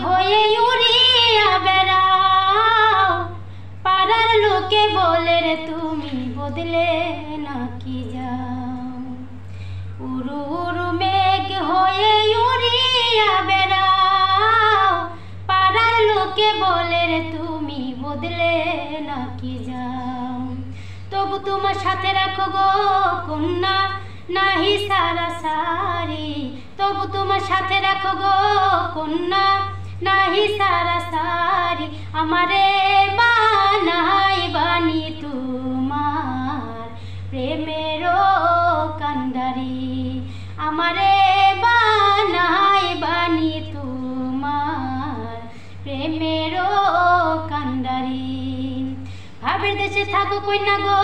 হয়ে উড়িয়া বেড়াও, পাড়ার লোকে বলে রে তুমি বদলে নাকি যাও। উড়ু উড়ু মেঘ হয়ে উড়িয়া বেড়াও, পাড়ার লোকে বলে রে তুমি বদলে নাকি যাও। তবু তোমার সাথে রাখো গো কন্যা নাহি সারা সারি, তবু তোমার সাথে রাখো গো কন্যা নাহি সারা সারি। আমারে বানাই বানি তোমার প্রেমেরও কান্ডারি, আমারে বানাই বানি তোমার প্রেমেরও কান্ডারি। ভাবের দেশে থাকো কন্যা গো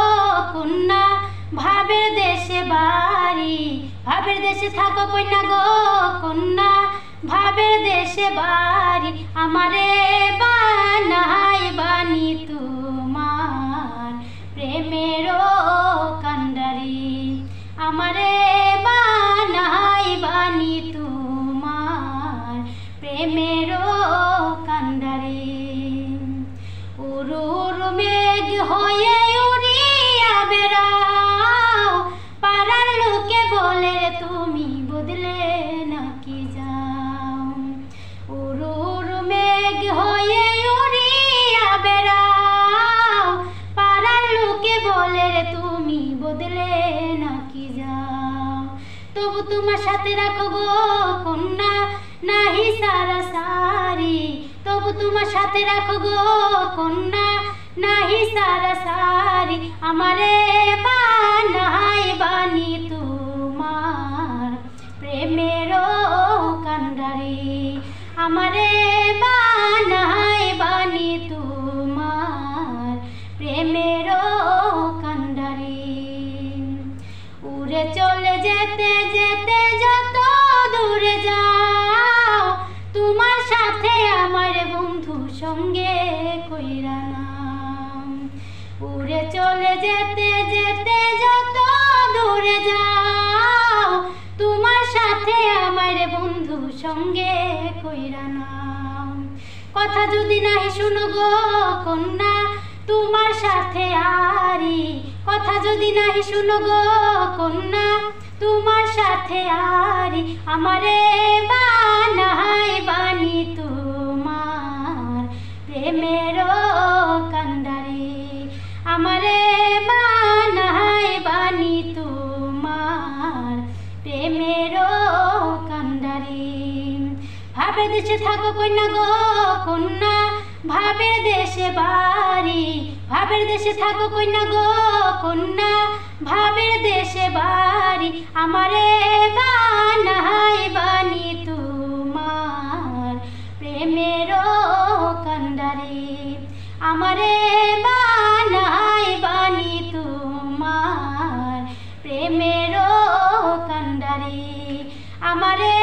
কন্যা ভাবের দেশে বাড়ি, ভাবের দেশে থাকো কন্যা গো কন্যা ভাবের দেশে বাড়ি। আমারে বানাই বানি তোমার প্রেমেরও কান্ডারি, আমারে বানাই বানি তোমার প্রেমেরও কান্ডারি। উড়ু উড়ু মেঘ হয়ে উড়িয়া বেড়াও, পাড়ার লোকে বলে তুমি বদলে নাকি যাও। উড়ু উড়ু মেঘ হয়ে উড়িয়া বেড়াও, পাড়ার লোকে বলে তুমি বদলে নাকি যাও। তবু তোমার সাথে রাখো গো কন্যা নাহি সারা সারি, তবু তোমার সাথে রাখো গো কন্যা নাহি সারা সারি। আমারে বানাই বানি তোমার প্রেমেরও কান্ডারি, আমারে বানাই বানি তোমার প্রেমেরও কান্ডারি। উড়ে চলে যেতে যেতে যত দূরে যাও, তোমার সাথে আমার বন্ধু সঙ্গে কইরা নাম। উড়ে চলে যেতে যেতে যত দূরে যাও, তোমার সাথে আমার বন্ধু সঙ্গে কইরা নাম। কথা যদি নাই শুনো গো কন্যা তোমার সাথে আরি, কথা যদি নাই শুনো গো কন্যা তোমার সাথে আরি। আমারে বানাই বানি তোমার প্রেমেরও কান্ডারি, আমারে বানাই বানি তোমার প্রেমেরও কান্ডারি। ভাবের দেশে থাকো কন্যা গো কন্যা ভাবের দেশে বাড়ি, ভাবের দেশে থাকো কন্যা গো কন্যা ভাবের দেশে বাড়ি। আমারে বানাই বানি তোমার প্রেমেরও কান্ডারি, আমারে বানাই বানি তোমার প্রেমেরও কান্ডারি, আমারে